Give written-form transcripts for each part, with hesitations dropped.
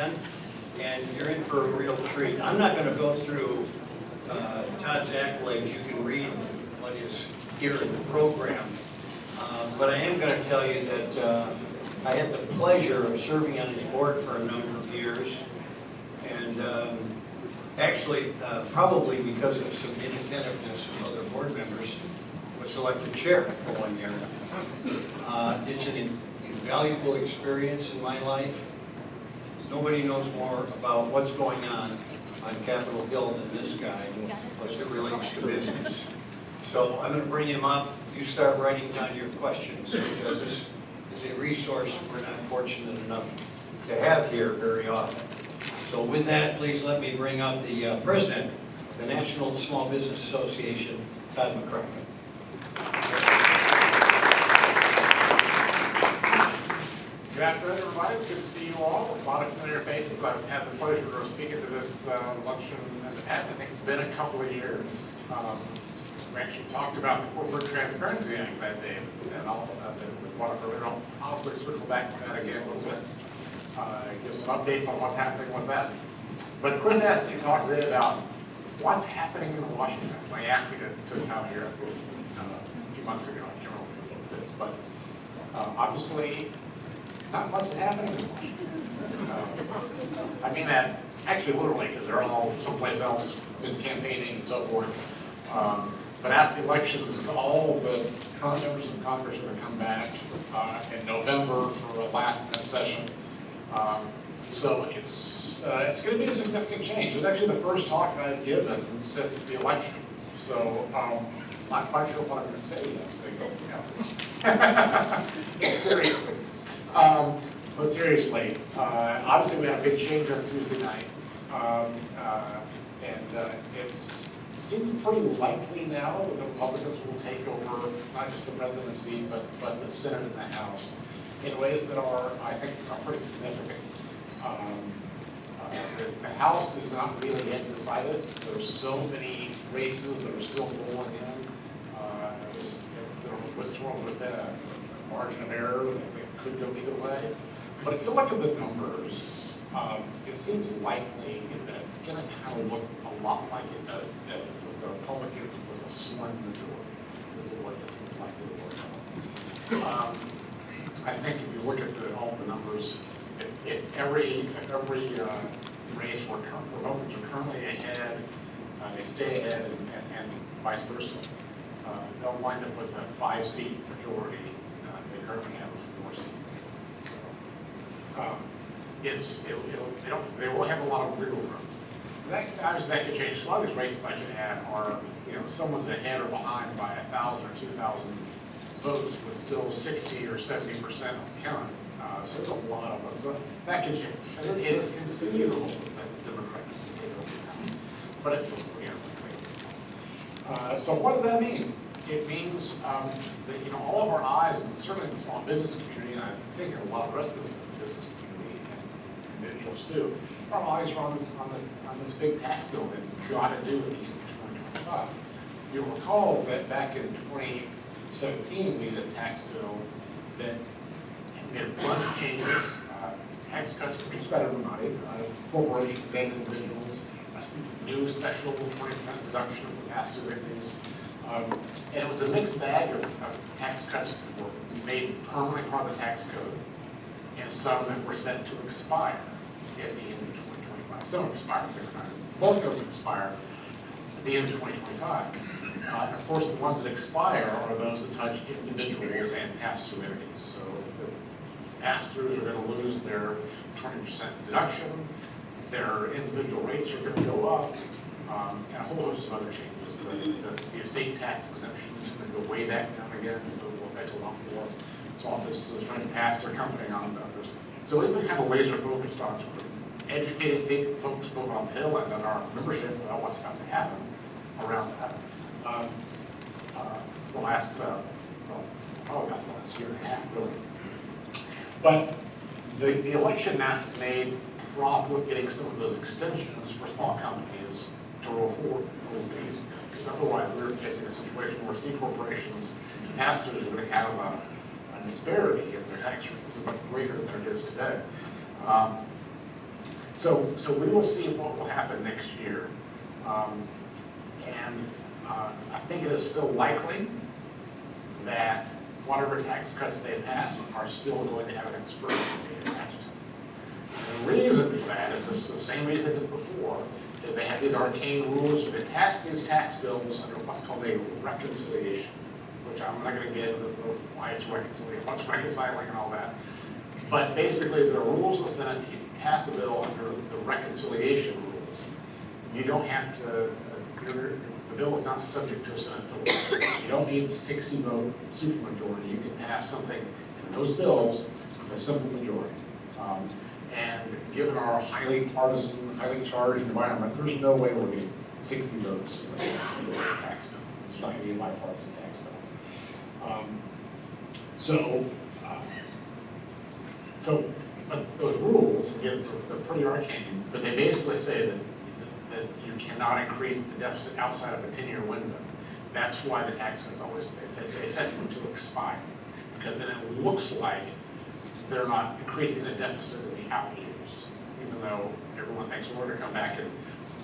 again, and you're in for a real treat. I'm not going to go through Todd's accolades. You can read what is here in the program. But I am going to tell you that I had the pleasure of serving on his board for a number of years. And actually, probably because of some inattentiveness of other board members, was elected chair for 1 year. It's an invaluable experience in my life. Nobody knows more about what's going on Capitol Hill than this guy as it relates to business. So I'm going to bring him up. You start writing down your questions, because this is a resource we're not fortunate enough to have here very often. So with that, please let me bring up the president of the National Small Business Association, Todd McCracken. Good afternoon, everybody. It's good to see you all. A lot of familiar faces. I've had the pleasure of speaking to this luncheon in the past. I think it's been a couple of years. We actually talked about the Corporate Transparency Act that day, and I'll circle back to that again a little bit. Give some updates on what's happening with that. But Chris asked me to talk today about what's happening in Washington. He asked me to come here a few months ago. I can't remember this, but obviously not much is happening in Washington. I mean that actually literally, because they're all someplace else, been campaigning and so forth. But after the elections, all the current members of Congress are going to come back in November for a last session. So it's going to be a significant change. It's actually the first talk I've given since the election. So not quite sure what I'm going to say yet. So experience. But seriously, obviously we have a big change on Tuesday night, it seems pretty likely now that the Republicans will take over not just the presidency, but the Senate and the House in ways that are, I think, are pretty significant. The House is not really yet decided. There's so many races that are still rolling in. It was sort of within a margin of error that could go either way. But if you look at the numbers, it seems likely that it's going to kind of look a lot like it does today, with the Republicans with a slim majority. This is what it seems like it will work out. I think if you look at all the numbers, if every race where Republicans are currently ahead, they stay ahead, and vice versa, they'll wind up with a 5-seat majority. They currently have a 4-seat. So they will have a lot of wiggle room. Obviously, that could change. A lot of these races, I should add, are someone's ahead or behind by 1,000 or 2,000 votes, with still 60 or 70% of count. So there's a lot of votes. So that could change. And it is conceivable that the Democrats will take over the House, but it feels so what does that mean? It means that all of our eyes, and certainly in the small business community, and I think a lot of the rest of the business community and individuals too, our eyes are on this big tax bill that we've got to do at the end of 2025. You'll recall that back in 2017, we did a tax bill that made a bunch of changes, tax cuts for just about everybody, corporations and individuals, a new special 20% reduction for pass-through entities. And it was a mixed bag of tax cuts that were made permanent part of the tax code, and some that were set to expire at the end of 2025. Some expire at different times. Both of them expire at the end of 2025. And of course, the ones that expire are those that touch individuals and pass-through entities. So the pass-throughs are going to lose their 20% deduction. Their individual rates are going to go up, and a whole host of other changes. The estate tax exemption is going to go way back down again, so it will affect a lot more small businesses trying to pass their company on to others. So we've been kind of laser focused on sort of educating folks both on the Hill and on our membership about what's about to happen around that. For the last, probably about the last year and a half, really. But the election now has made probably getting some of those extensions for small companies to roll forward a little bit easier. Because otherwise, we're facing a situation where C corporations and pass-throughs are going to have a disparity in their tax rates much greater than it is today. So we will see what will happen next year. I think it is still likely that whatever tax cuts they pass are still going to have an expiration date attached to them. And the reason for that is the same reason they did before, is they have these arcane rules. They pass these tax bills under what's called a reconciliation, which I'm not going to get into why it's reconciliation, what's reconciling and all that. But basically, the rules of the Senate, if you pass a bill under the reconciliation rules, you don't have to, the bill is not subject to a Senate filibuster. You don't need 60-vote supermajority. You can pass something in those bills with a simple majority. And given our highly partisan, highly charged environment, there's no way we're getting 60 votes in the Senate for a tax bill. It's not going to be a bipartisan tax bill. But those rules, again, they're pretty arcane, but they basically say that you cannot increase the deficit outside of a 10-year window. That's why the tax cuts always say they set them to expire, because then it looks like they're not increasing the deficit in the out years, even though everyone thinks we're going to come back and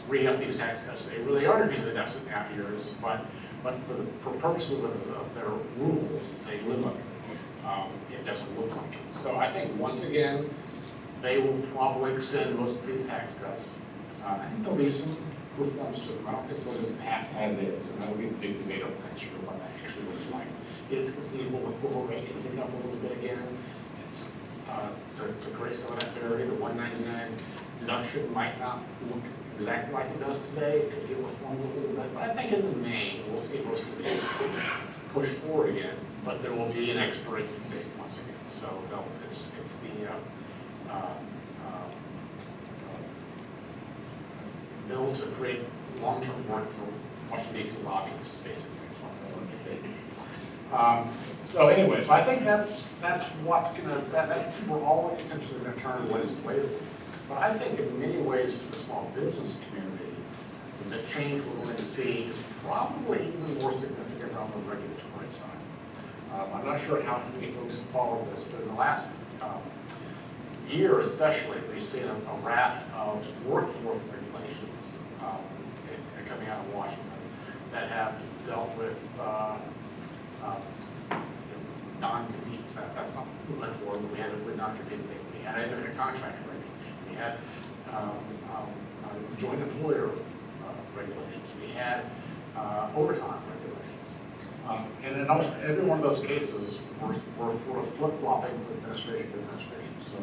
re-up these tax cuts. They really are increasing the deficit in out years, but for purposes of their rules, they limit it. It doesn't look like it. So I think once again, they will probably extend most of these tax cuts. I think there'll be some reforms to them. I don't think they'll just pass as is, and that'll be the big debate over next year, what that actually looks like. It is conceivable the corporate rate can take up a little bit again. It's, to create some of that parity, the 199 deduction might not look exactly like it does today. It could get reformed a little bit, but I think in the main, we'll see most of these push forward again, but there will be an expiration date once again. So no, it's the bill to create long-term work for Washington D.C. lobbyists, basically. So anyway, so I think that's what's going to, that's where all the attention is going to turn legislatively. But I think in many ways for the small business community, the change we're going to see is probably even more significant on the regulatory side. I'm not sure how many folks have followed this, but in the last year especially, we've seen a raft of workforce regulations coming out of Washington that have dealt with non-competes. That's not what we went for, but we had a non-compete. We had independent contractor regulation. We had joint employer regulations. We had overtime regulations. And in almost every one of those cases, we're sort of flip-flopping from administration to administration. So,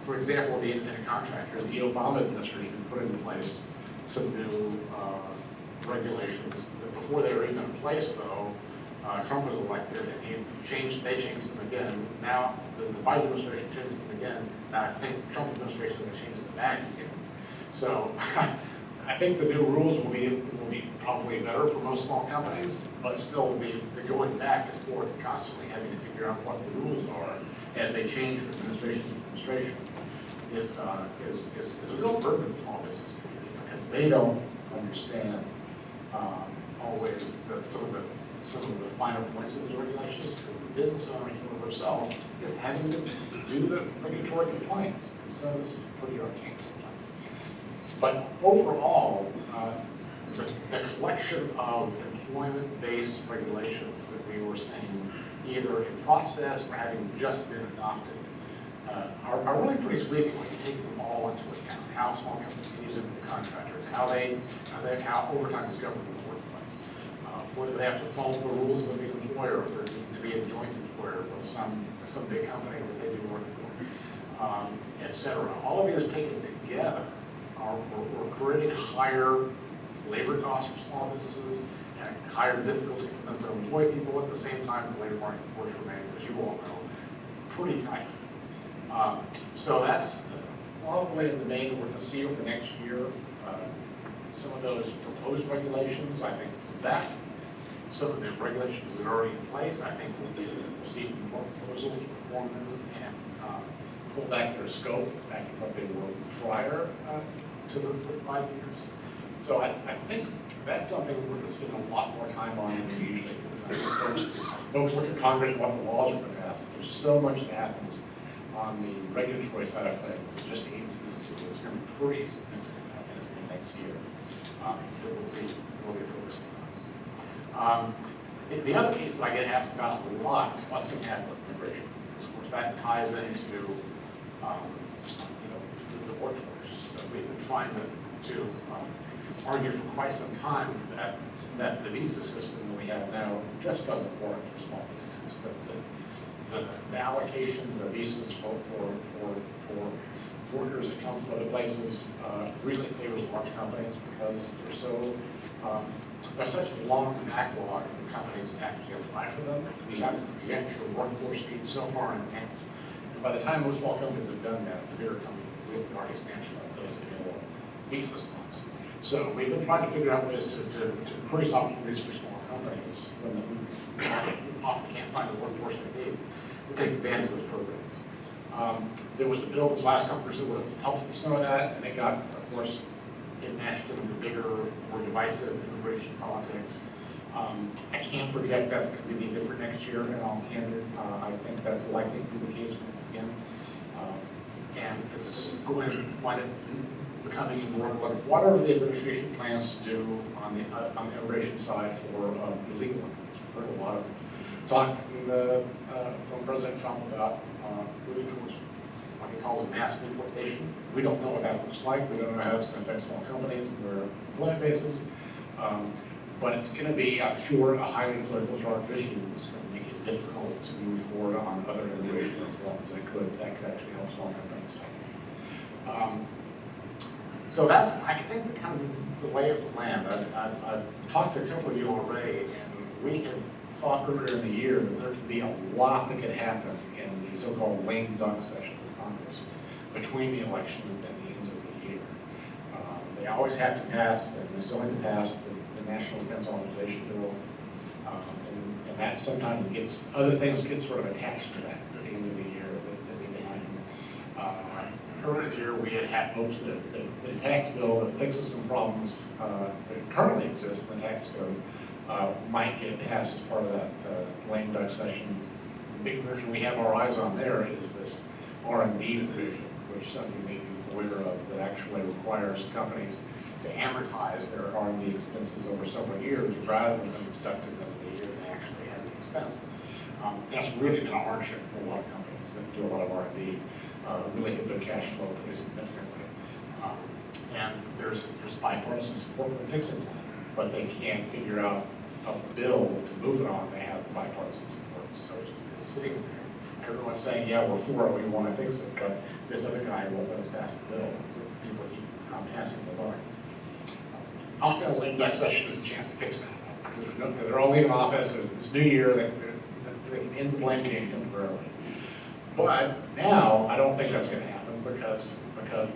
for example, the independent contractors, the Obama administration put into place some new regulations. Before they were even in place, though, Trump was elected, and they changed them again. Now, the Biden administration changed them again. Now, I think the Trump administration is going to change them back again. So, I think the new rules will be probably better for most small companies, but still the going back and forth and constantly having to figure out what the rules are as they change from administration to administration is a real burden to the small business community, because they don't understand always some of the finer points of these regulations, because the business owner, he or herself, is having to do the regulatory compliance. So this is pretty arcane sometimes. But overall, the collection of employment-based regulations that we were seeing either in process or having just been adopted are really pretty sweeping when you take them all into account. How small companies can use independent contractors, how overtime is governed in the workplace, whether they have to follow the rules of a big employer if they're to be a joint employer with some big company that they do work for, et cetera. All of it is taken together. We're creating higher labor costs for small businesses and higher difficulty for them to employ people. At the same time, the labor market, of course, remains, as you all know, pretty tight. So that's probably in the main what we're going to see over the next year. Some of those proposed regulations, I think, back. Some of the regulations that are already in place, I think we'll see more proposals to reform them and pull back their scope back to what they were prior to the 5 years. So I think that's something we're going to spend a lot more time on than we usually do. Folks look at Congress and what the laws are going to pass, but there's so much that happens on the regulatory side of things, just agencies, it's going to be pretty significant in the next year that we'll be focusing on. The other piece that I get asked about a lot is what's going to happen with immigration. Of course, that ties into the workforce. We've been trying to argue for quite some time that the visa system that we have now just doesn't work for small businesses. The allocations of visas for workers that come from other places really favors large companies because there's such a long backlog for companies to actually apply for them. You have to project your workforce needs so far in advance. And by the time most small companies have done that, the bigger companies will already substantially those available visa slots. So we've been trying to figure out ways to increase opportunities for small companies when they often can't find the workforce they need to take advantage of those programs. There was a bill this last couple of years that would have helped with some of that, and it got, of course, it mashed into bigger, more divisive immigration politics. I can't project that's going to be any different next year, and all candid. I think that's likely to be the case once again. And it's going to wind up becoming more what are the administration plans to do on the immigration side for illegal immigrants. We've heard a lot of talk from President Trump about moving towards what he calls a mass deportation. We don't know what that looks like. We don't know how it's going to affect small companies and their employment bases. But it's going to be, I'm sure, a highly political charged issue that's going to make it difficult to move forward on other immigration reforms that could actually help small companies, I think. So that's, I think, the kind of the lay of the land. I've talked to a couple of you already, and we have thought earlier in the year that there could be a lot that could happen in the so-called lame duck session of Congress between the elections and the end of the year. They always have to pass, and they still have to pass the National Defense Authorization Bill, and that sometimes gets, other things get sort of attached to that at the end of the year that need to happen. Earlier in the year, we had hopes that the tax bill that fixes some problems that currently exist in the tax code might get passed as part of that lame duck session. The big version we have our eyes on there is this R&D division, which some of you may be aware of, that actually requires companies to amortize their R&D expenses over several years rather than deducting them in the year they actually have the expense. That's really been a hardship for a lot of companies that do a lot of R&D, really hit their cash flow pretty significantly. And there's bipartisan support for fixing that, but they can't figure out a bill to move it on that has the bipartisan support. So it's just been sitting there. Everyone's saying, yeah, we're for it, we want to fix it, but this other guy won't let us pass the bill. People keep passing the buck. Often a lame duck session is a chance to fix that. Because they're all leaving office, it's new year, they can end the blame game temporarily. But now, I don't think that's going to happen because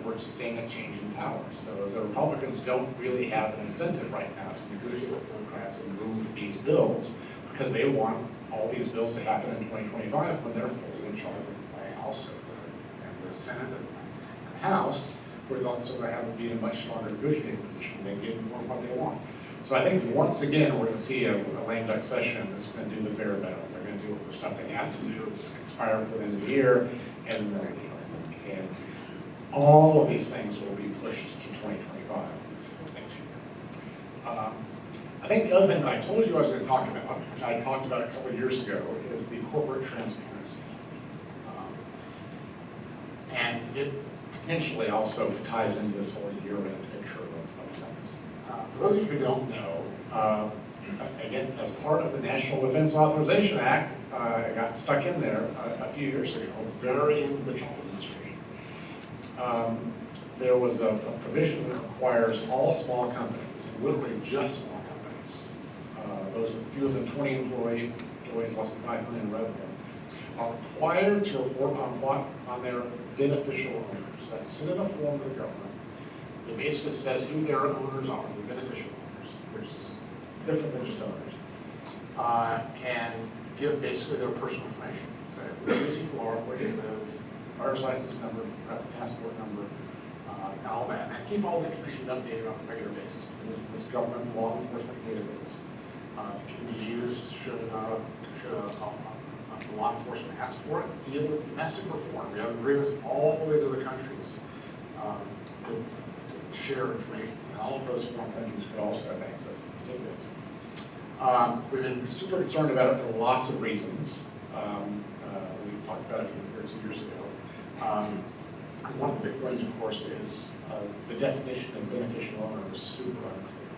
we're seeing a change in power. So the Republicans don't really have an incentive right now to negotiate with Democrats and move these bills because they want all these bills to happen in 2025 when they're fully in charge of the House and the Senate and the House, where they'll sort of have to be in a much stronger negotiating position. They get more of what they want. So I think once again we're going to see a lame duck session that's going to do the bare minimum. They're going to do the stuff they have to do. It's going to expire before the end of the year, and then and all of these things will be pushed to 2025 next year. I think the other thing that I told you I was going to talk about, which I talked about a couple of years ago, is the corporate transparency. And it potentially also ties into this whole year-end picture of things. For those of you who don't know, again, as part of the National Defense Authorization Act, it got stuck in there a few years ago, very end of the Trump administration. There was a provision that requires all small companies, and literally just small companies, those fewer than 20 employees, less than 5 million in revenue, are required to report on their beneficial owners. They have to send in a form to the government that basically says who their owners are, the beneficial owners, which is different than just owners, and give basically their personal information. Say who these people are, where they live, driver's license number, passport number, and all that. And keep all the information updated on a regular basis. This government law enforcement database can be used should a law enforcement asks for it, either domestic or foreign. We have agreements all the way to the countries to share information. And all of those foreign countries could also have access to these databases. We've been super concerned about it for lots of reasons. We talked about it here 2 years ago. One of the big ones, of course, is the definition of beneficial owner is super unclear.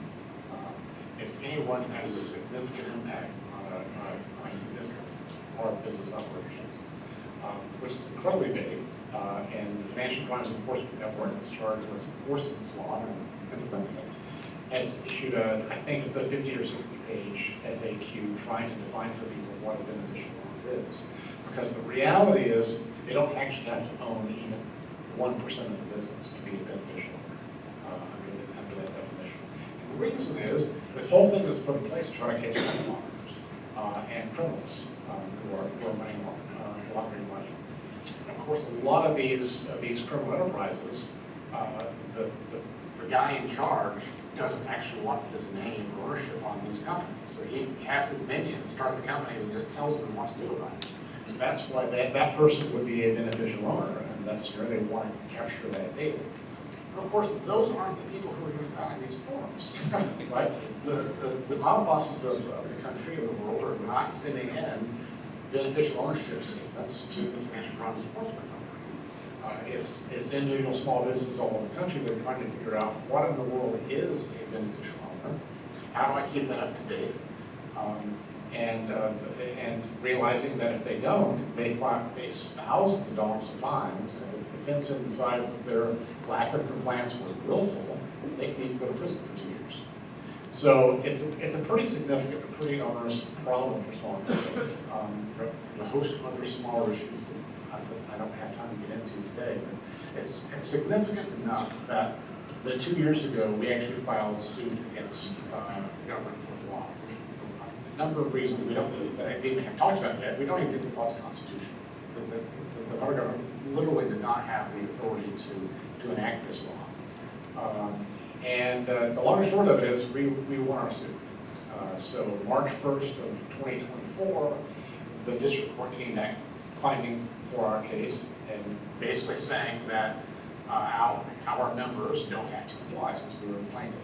It's anyone who has a significant impact on a significant part of business operations, which is incredibly vague. And the Financial Crimes Enforcement Network is charged with enforcing this law and implementing it, has issued I think it's a 50 or 60 page FAQ trying to define for people what a beneficial owner is. Because the reality is, they don't actually have to own even 1% of the business to be a beneficial owner under that definition. And the reason is, this whole thing is put in place to try to catch money launderers and criminals who are laundering money. And of course, a lot of these criminal enterprises, the guy in charge doesn't actually want his name or ownership on these companies. So he has his minions start the companies and just tells them what to do about it. So that's why that person would be a beneficial owner, and that's where they want to capture that data. And of course, those aren't the people who are going to be filing these forms, right? The mob bosses of the country or the world are not sending in beneficial ownership statements to the Financial Crimes Enforcement Network. It's individual small businesses all over the country that are trying to figure out what in the world is a beneficial owner, how do I keep that up to date, and realizing that if they don't, they face thousands of dollars of fines, and if the FinCEN decides that their lack of compliance was willful, they can even go to prison for 2 years. So it's a pretty significant, pretty onerous problem for small companies. A host of other smaller issues that I don't have time to get into today, but it's significant enough that 2 years ago we actually filed suit against the government for the law. For a number of reasons that I didn't have talked about yet. We don't even think the law is constitutional. The federal government literally did not have the authority to enact this law. And the long and short of it is we won our suit. So March 1st of 2024, the district court came back finding for our case and basically saying that our members don't have to comply since we were the plaintiff.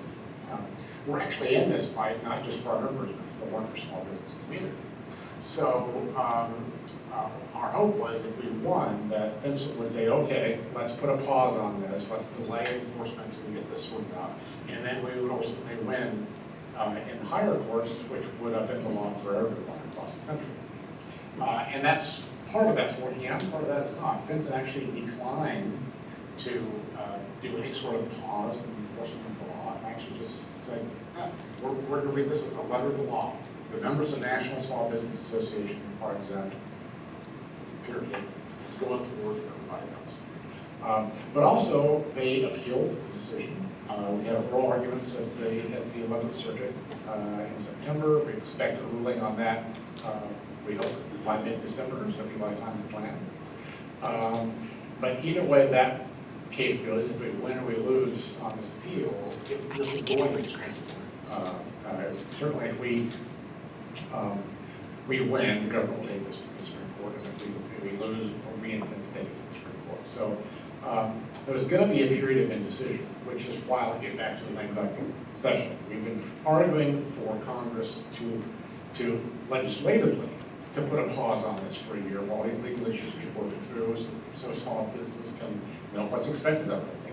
We're actually in this fight not just for our members, but for the larger small business community. So our hope was if we won, that FinCEN would say, okay, let's put a pause on this, let's delay enforcement until we get this sorted out, and then we would ultimately win in the higher courts, which would have been the law for everyone across the country. And that's part of that's working out, part of that is not. FinCEN actually declined to do any sort of pause in enforcement of the law, and actually just said, we're going to read this as the letter of the law. The members of the National Small Business Association are exempt, period. It's going forward for everybody else. But also, they appealed the decision. We had oral arguments at the 11th Circuit in September. We expect a ruling on that, we hope, by mid-December, so by the time we plan. But either way that case goes, if we win or we lose on this appeal, this is going to Supreme Court. Certainly if we win, the government will take this to the Supreme Court, and if we lose, we intend to take it to the Supreme Court. So there's going to be a period of indecision, which is why I'll get back to the lame duck session. We've been arguing for Congress to legislatively to put a pause on this for a year while these legal issues get worked through, so small businesses can know what's expected of them. They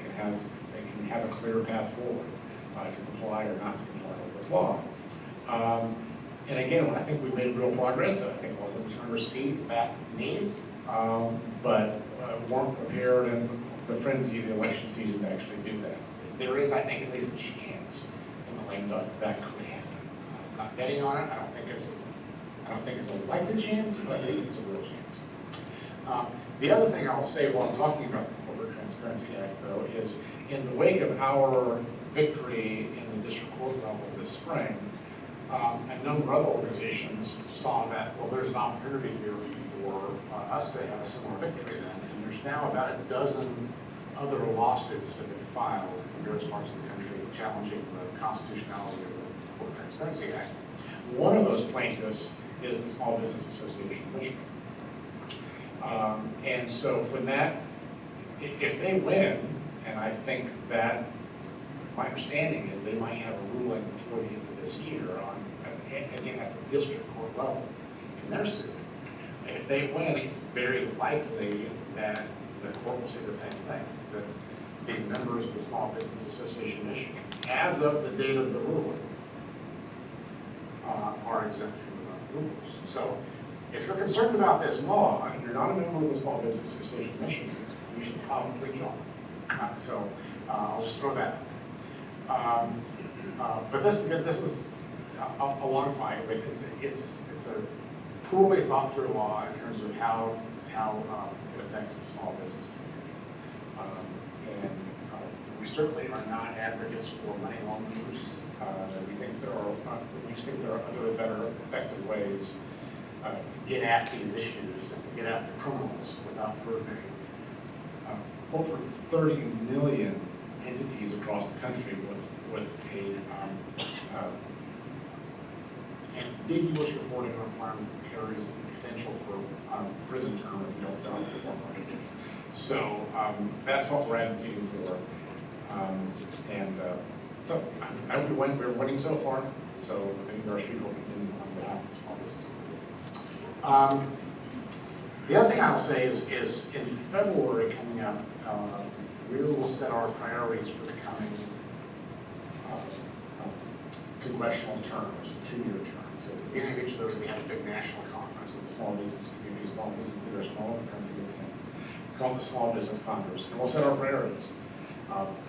can have a clear path forward to comply or not to comply with this law. And again, I think we've made real progress. I think all of Congress see that need, but weren't prepared in the frenzy of the election season to actually do that. There is, I think, at least a chance in the lame duck that could happen. I'm not betting on it. I don't think it's a likely chance, but I think it's a real chance. The other thing I'll say while I'm talking about the Corporate Transparency Act, though, is in the wake of our victory in the district court level this spring, a number of other organizations saw that, well, there's an opportunity here for us to have a similar victory then, and there's now about a dozen other lawsuits that have been filed in various parts of the country challenging the constitutionality of the Corporate Transparency Act. One of those plaintiffs is the Small Business Association of Michigan. And so when that, if they win, and I think that, my understanding is they might have a ruling before the end of this year on, again, at the district court level in their suit. If they win, it's very likely that the court will say the same thing, that the members of the Small Business Association of Michigan, as of the date of the ruling, are exempt from the rules. So if you're concerned about this law and you're not a member of the Small Business Association of Michigan, you should probably join. I'll just throw that. But this is a long fight. It's a poorly thought through law in terms of how it affects the small business community. We certainly are not advocates for money launderers. We just think there are other better effective ways to get at these issues and to get at the criminals without burdening over 30 million entities across the country with a ambiguous reporting requirement that carries the potential for prison term if you don't perform right. So that's what we're advocating for. So I hope we're winning so far. So maybe our street will continue on behalf of the small business community. The other thing I'll say is in February coming up, we will set our priorities for the coming congressional terms, 2-year terms. So at the beginning of each of those, we have a big national conference with the small business community, small businesses that are small in the country attend, called the Small Business Congress, and we'll set our priorities.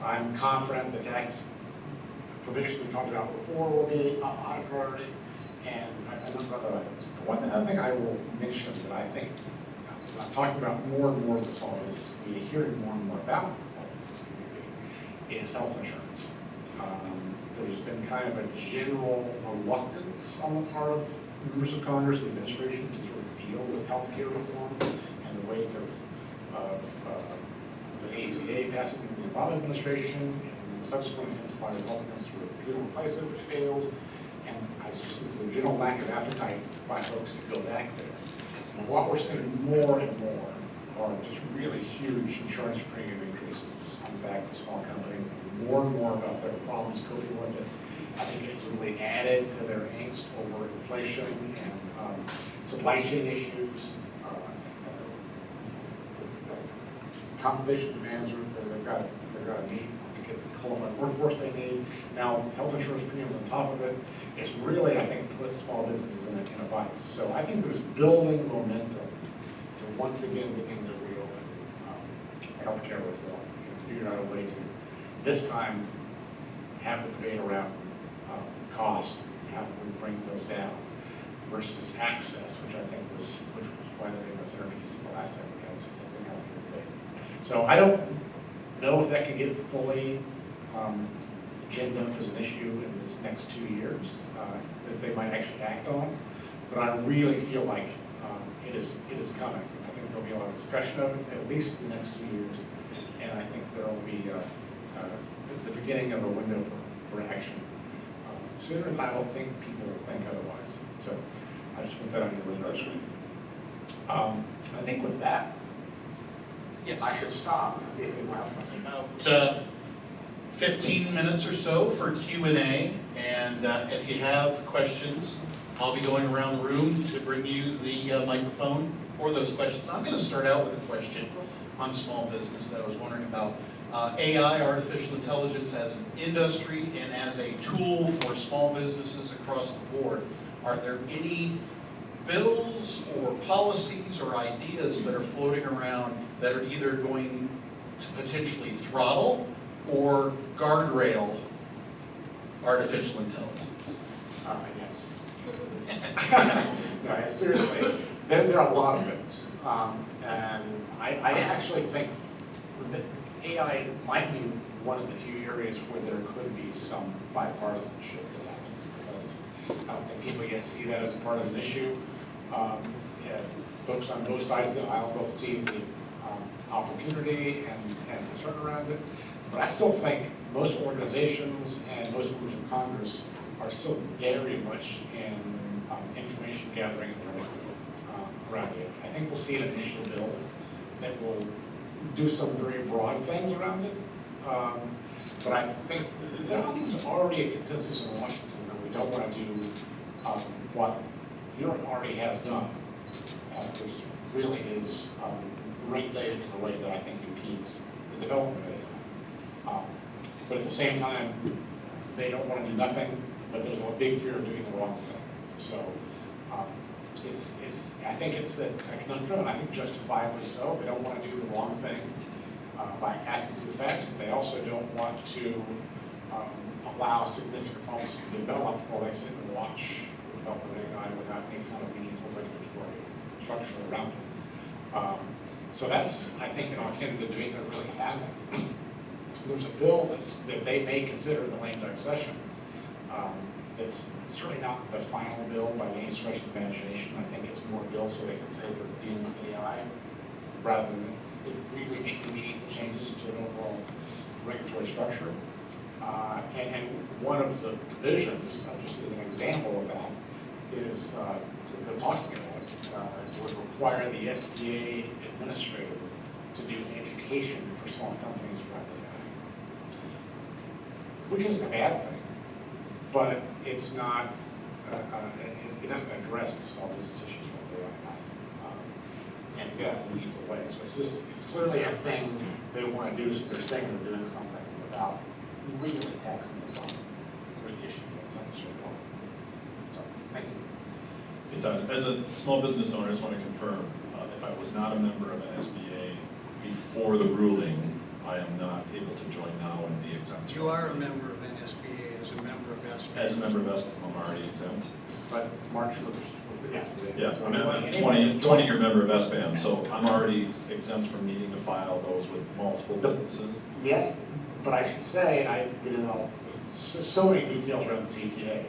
I'm confident the tax provisions we talked about before will be a high priority, and a number of other items. One other thing I will mention that I think I'm talking about more and more of the small business community, hearing more and more about the small business community, is health insurance. There's been kind of a general reluctance on the part of members of Congress, the administration, to sort of deal with health care reform in the wake of the ACA passing in the Obama administration and subsequent attempts by Republicans to repeal and replace it, which failed. And I just think there's a general lack of appetite by folks to go back there. And what we're seeing more and more are just really huge insurance premium increases on the backs of small companies, more and more about their problems coping with it. I think it's really added to their angst over inflation and supply chain issues. The compensation demands they've got to meet to get the qualified workforce they need. Now, health insurance premiums on top of it. It's really, I think, put small businesses in a vice. So I think there's building momentum to once again begin to reopen healthcare reform and figure out a way to, this time, have the debate around cost, how do we bring those down, versus access, which I think was quite a big centerpiece the last time we had significant healthcare debate. So I don't know if that can get fully agendaed up as an issue in this next 2 years that they might actually act on, but I really feel like it is coming. I think there'll be a lot of discussion of it, at least in the next 2 years, and I think there will be the beginning of a window for action sooner than I don't think people will think otherwise. So I just put that on your radar screen. I think with that, yeah, I should stop and see if anyone has questions. About 15 minutes or so for Q&A, and if you have questions, I'll be going around the room to bring you the microphone for those questions. I'm going to start out with a question on small business that I was wondering about. AI, artificial intelligence, as an industry and as a tool for small businesses across the board. Are there any bills or policies or ideas that are floating around that are either going to potentially throttle or guardrail artificial intelligence? Yes. No, seriously, there are a lot of things. And I actually think that AI might be one of the few areas where there could be some bipartisanship that happens, because I don't think people yet see that as a partisan issue. Folks on both sides of the aisle both see the opportunity and concern around it, but I still think most organizations and most members of Congress are still very much in information gathering and learning. around it. I think we'll see an initial bill that will do some very broad things around it. But I think there's already a consensus in Washington that we don't want to do what Europe already has done, which really is regulated in a way that I think impedes the development of AI. But at the same time, they don't want to do nothing, but there's a big fear of doing the wrong thing. So I think it's a conundrum, and I think justifiably so. They don't want to do the wrong thing by acting too fast, but they also don't want to allow significant policy to develop while they sit and watch the development of AI without any kind of meaningful regulatory structure around it. So that's, I think, akin to doing that really hasn't. There's a bill that they may consider the lame duck session. That's certainly not the final bill by any stretch of the imagination. I think it's more a bill so they can say they're dealing with AI rather than really making meaningful changes to an overall regulatory structure. And one of the provisions, just as an example of that, is they're talking about would require the SBA administrator to do education for small companies around AI, which isn't a bad thing, but it's not. It doesn't address the small business issues with AI, and in a meaningful way. So it's clearly a thing they want to do. So they're saying they're doing something without really tackling the problem or the issue that's on the street. So, thank you. Hey Todd, as a small business owner, I just want to confirm, if I was not a member of NSBA before the ruling, I am not able to join now and be exempt. You are a member of NSBA as a member of SBA. As a member of SBA, I'm already exempt. But March 1st was the Yeah, I'm a 20-year member of SBAM, so I'm already exempt from needing to file those with multiple businesses. Yes, but I should say, and I get into so many details around the CPA,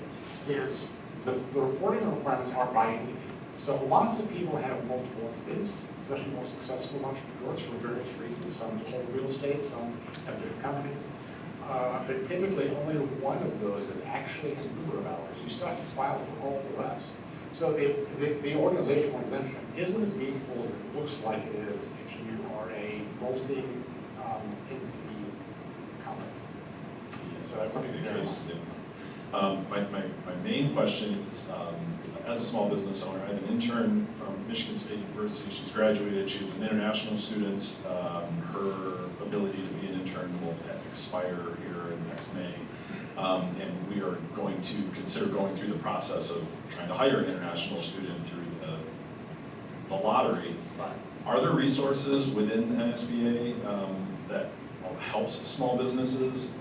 is the reporting requirements are by entity. So lots of people have multiple entities, especially more successful entrepreneurs for various reasons. Some hold real estate, some have different companies. But typically only one of those is actually a member of ours. You still have to file for all the rest. So the organizational exemption isn't as meaningful as it looks like it is if you are a multi-entity company. So that's something to bear in mind. My main question is, as a small business owner, I have an intern from Michigan State University. She's graduated. She was an international student. Her ability to be an intern will expire here in next May. And we are going to consider going through the process of trying to hire an international student through the lottery. Right. Are there resources within NSBA that helps small businesses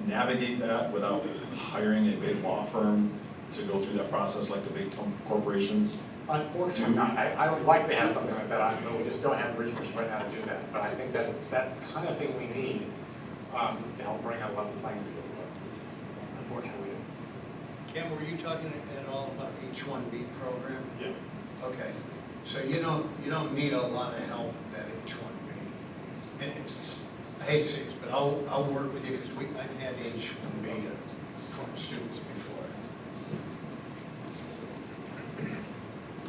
navigate that without hiring a big law firm to go through that process like the big corporations? Unfortunately not. I would like to have something like that, but we just don't have the resources right now to do that. But I think that's the kind of thing we need to help bring a level playing field. But unfortunately, we don't. Ken, were you talking at all about H-1B program? Yeah. Okay, so you don't need a lot of help with that H-1B. And I hate to say this, but I'll work with you because I've had H-1B from students before.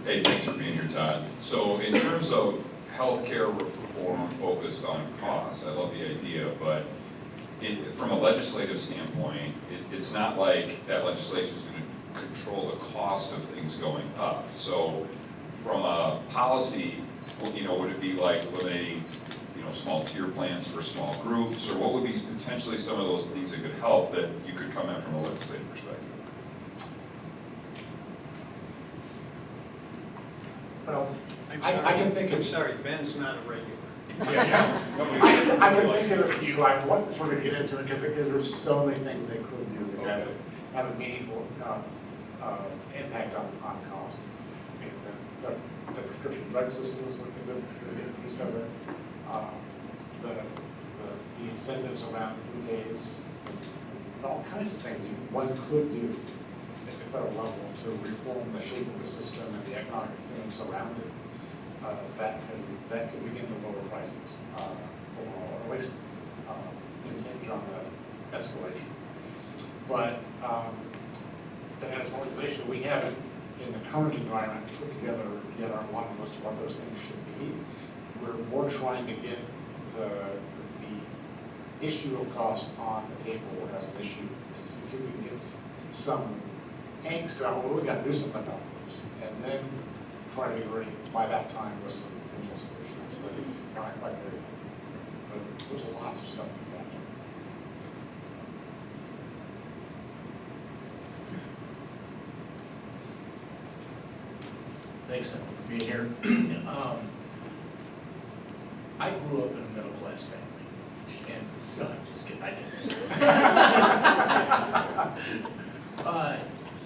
Hey, thanks for being here, Todd. So in terms of healthcare reform focused on costs, I love the idea, but from a legislative standpoint, it's not like that legislation is going to control the cost of things going up. So from a policy, would it be like eliminating, small tier plans for small groups, or what would be potentially some of those things that could help that you could come at from a legislative perspective? Well, I'm I can think I'm of. sorry, Ben's not a regular. I can think of a few. I wasn't sort of get into it because there's so many things they could do that have a meaningful impact on cost. I mean, the prescription drug system is a big piece of it. The incentives around who pays, and all kinds of things one could do at the federal level to reform the shape of the system and the economic incentives around it. That could begin to lower prices overall, or at least impinge on the escalation. But as an organization, we haven't, in the current environment, put together yet aren't one as to what those things should be. We're more trying to get the issue of cost on the table as an issue to see if we can get some angst about, well, we got to do something about this, and then try to be ready by that time with some potential solutions. But we're not quite there yet. But there's lots of stuff like that. Thanks, Tom, for being here. I grew up in a middle-class family, and, no, I'm just kidding, I didn't.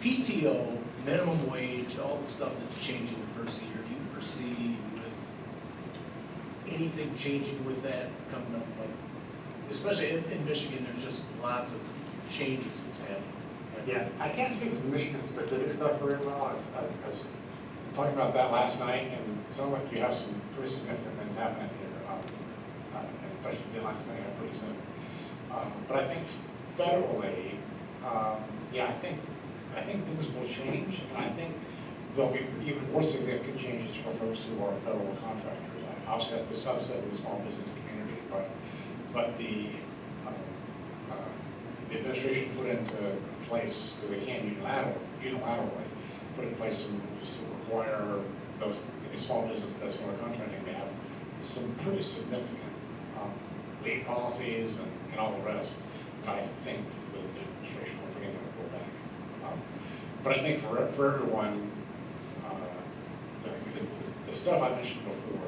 PTO, minimum wage, all the stuff that's changing the first year, do you foresee with anything changing with that coming up? Like, especially in Michigan, there's just lots of changes that's happening. Yeah, I can't speak to the Michigan-specific stuff very well. I was talking about that last night, and it sounds like you have some pretty significant things happening here, and especially deadlines coming up pretty soon. But I think federally, yeah, I think things will change, and I think there'll be even more significant changes for folks who are federal contractors. Obviously, that's a subset of the small business community, but the administration put into place, because they can't unilaterally put in place some rules to require those small businesses that's sort of contracting to have some pretty significant lead policies and all the rest that I think the administration will bring in and go back. But I think for everyone, the stuff I mentioned before,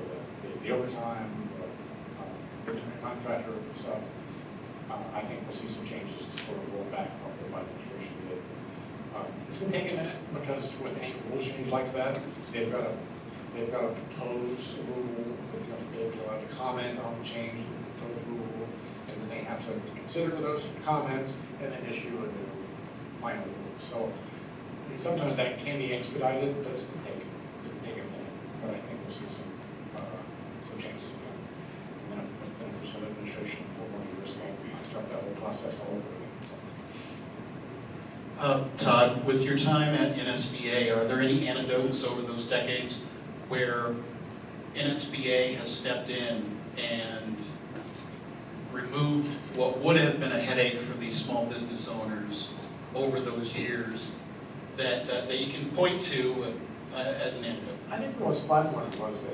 the overtime, the contractor stuff, I think we'll see some changes to sort of roll back what the administration did. It's going to take a minute because with any rule change like that, they've got to propose a rule, they've got to be able to comment on the change, the proposed rule, and then they have to consider those comments and then issue a new final rule. So sometimes that can be expedited, but it's going to take a minute. But I think we'll see some changes again. And then if there's an administration for 1 year, so we start that whole process all over again. Todd, with your time at NSBA, are there any anecdotes over those decades where NSBA has stepped in and removed what would have been a headache for these small business owners over those years that you can point to as an anecdote? I think the most fun one was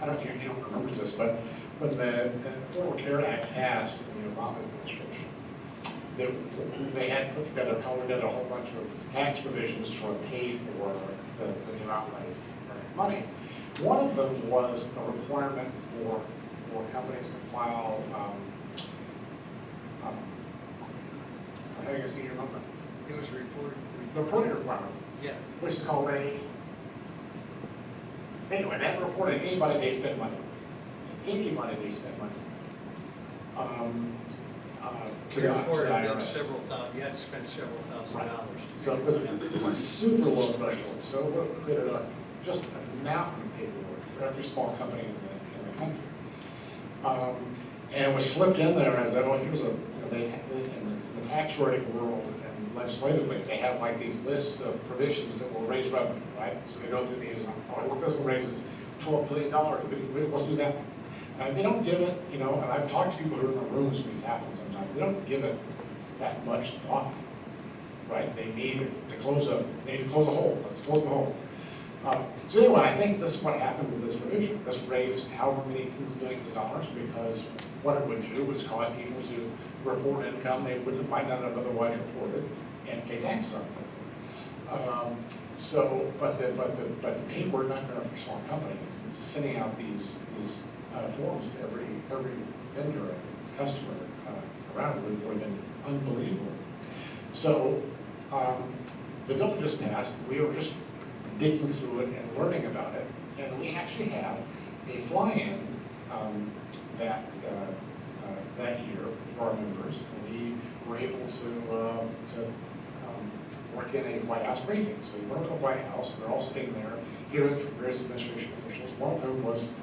I don't know if anyone remembers this, but when the Affordable Care Act passed in the Obama administration, they had colored together a whole bunch of tax provisions to sort of pay for the new outlays of money. One of them was a requirement for companies to file, having a senior moment. It was reported. The reporting requirement, Yeah. which is called anyway, they have to report on anybody they spend money with. Anybody they spend money with. To the Therefore, it meant IRS. you had to spend several $1,000s. Right. to So make it was it happen. a super low threshold. So we created just a mountain of paperwork for every small company in the country. And it was slipped in there as though here's in the tax writing world and legislatively, they have like these lists of provisions that will raise revenue, right? So they go through these, look, this one raises $12 billion, let's do that one. They don't give it, and I've talked to people who are in the rooms when these happen sometimes, they don't give it that much thought, right? They need to close a hole, let's close the hole. So anyway, I think this is what happened with this provision. This raised however many tens of billions of dollars because what it would do was cause people to report income they might not have otherwise reported and pay taxes on it. But the people are not going for small companies. Sending out these forms to every vendor and customer around would have been unbelievable. So the bill just passed. We were just digging through it and learning about it, and we actually had a fly-in that year for our members. We were able to work in a White House briefing. So we went to the White House, and we're all sitting there hearing from various administration officials. One of whom was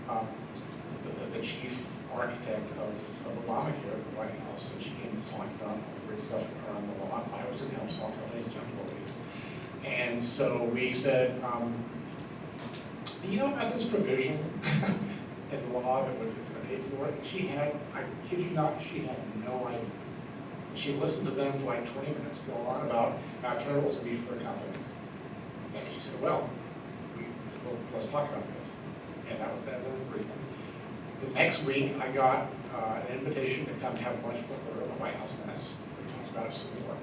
the chief architect of Obamacare at the White House, and she came and talked about all the great stuff around the law. I was going to help small companies, and employees. And so we said, do you know about this provision in the law that it's going to pay for it? She had, I kid you not, she had no idea. She listened to them for like 20 minutes go on about how terrible it's going to be for companies. And she said, well, let's talk about this. And that was that briefing. The next week, I got an invitation to come have lunch with her at the White House mess. We talked about it some more.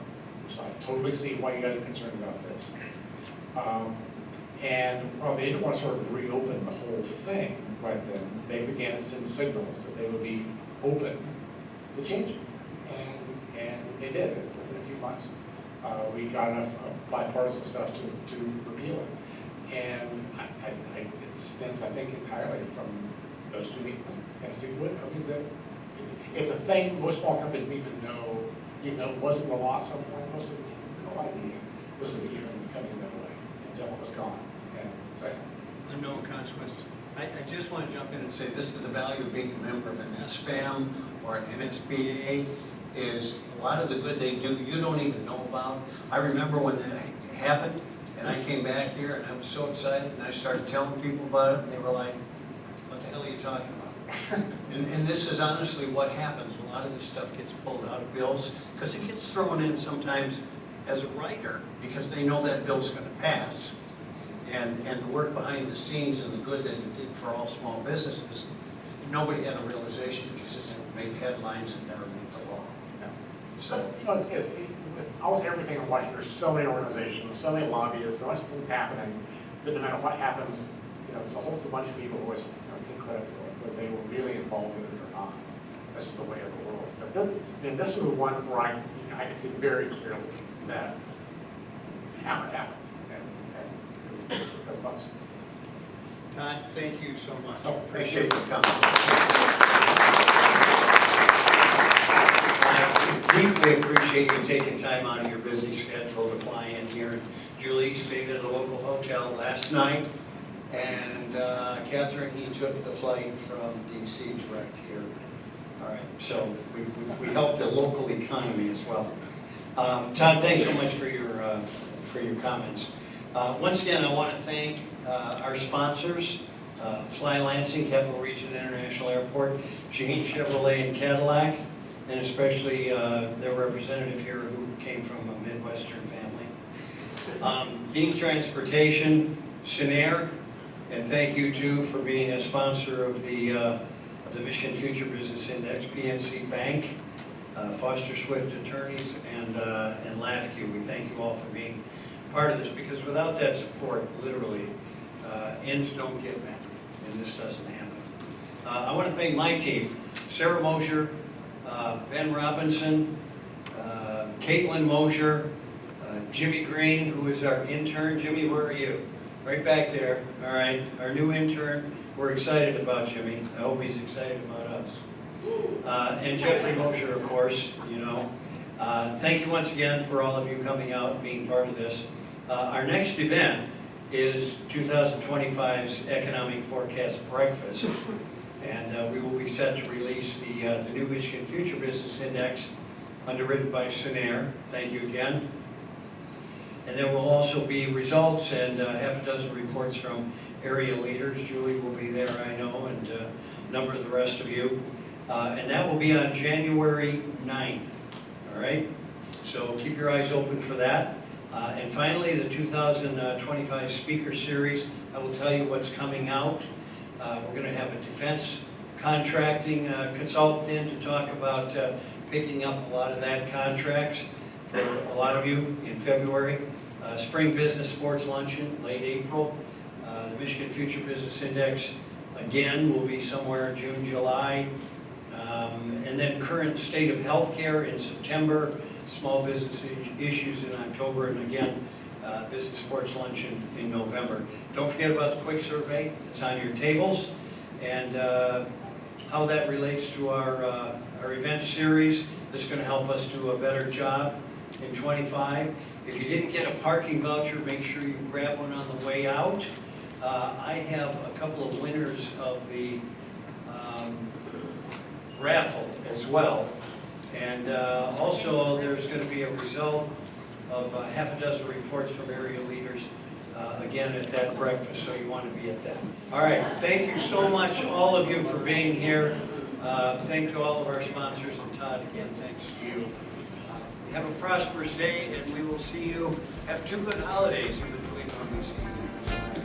So I totally see why you guys are concerned about this. And well, they didn't want to sort of reopen the whole thing right then. They began to send signals that they would be open to change it. And they did within a few months. We got enough bipartisan stuff to repeal it. And it stems, I think, entirely from those two meetings. And it's it's a thing most small companies didn't even know, even though it wasn't the law at some point, most of them had no idea this was even coming that way until it was gone. And so, yeah. Unknown consequences. I just want to jump in and say this is the value of being a member of an SFAM or an NSBA is a lot of the good they do you don't even know about. I remember when that happened and I came back here and I was so excited and I started telling people about it and they were like, what the hell are you talking about? and this is honestly what happens. A lot of this stuff gets pulled out of bills because it gets thrown in sometimes as a writer because they know that bill's going to pass. And the work behind the scenes and the good that it did for all small businesses, nobody had a realization because it never made headlines and never made the law. Yeah. So, you know, with almost everything in Washington, there's so many organizations, so many lobbyists, so much things happening, that no matter what happens, you know, there's a whole bunch of people who always take credit for it, whether they were really involved in it or not. This is the way of the world. But this is the one where I can see very clearly that how it happened. And it was because of us. Todd, thank you so much. Oh, Appreciate you coming. I deeply appreciate you taking time out of your busy schedule to fly in here. Julie stayed at a local hotel last night, and Catherine, he took the flight from DC direct here. All right, so we helped the local economy as well. Todd, thanks so much for your comments. Once again, I want to thank our sponsors, Fly Lansing, Capital Region International Airport, Shaheen Chevrolet and Cadillac, and especially their representative here who came from a Midwestern family. Dean Transportation, Asn, and thank you too for being a sponsor of the Michigan Future Business Index, PNC Bank, Foster Swift Attorneys, and LAFQ. We thank you all for being part of this because without that support, literally, ends don't get met, and this doesn't happen. I want to thank my team, Sarah Mosier, Ben Robinson, Caitlin Mosier, Jimmy Green, who is our intern. Jimmy, where are you? Right back there. All right, our new intern. We're excited about Jimmy. I hope he's excited about us. And Jeffrey Mosier, of course, you know. Thank you once again for all of you coming out and being part of this. Our next event is 2025's Economic Forecast Breakfast. And we will be set to release the new Michigan Future Business Index underwritten by Asn. Thank you again. And there will also be results and half a dozen reports from area leaders. Julie will be there, I know, and a number of the rest of you. And that will be on January 9th, all right? So keep your eyes open for that. And finally, the 2025 Speaker Series, I will tell you what's coming out. We're going to have a defense contracting consultant in to talk about picking up a lot of that contracts for a lot of you in February. Spring Business Sports Luncheon, late April. The Michigan Future Business Index, again, will be somewhere June, July. And then current state of healthcare in September, small business issues in October, and again, Business Sports Luncheon in November. Don't forget about the quick survey. It's on your tables. And how that relates to our event series is going to help us do a better job in 25. If you didn't get a parking voucher, make sure you grab one on the way out. I have a couple of winners of the raffle as well. And also there's going to be a result of half a dozen reports from area leaders again at that breakfast, so you want to be at that. All right, thank you so much, all of you, for being here. Thank to all of our sponsors, and Todd, again, thanks to you. Have a prosperous day, and we will see you. Have 2 good holidays in between when we see you.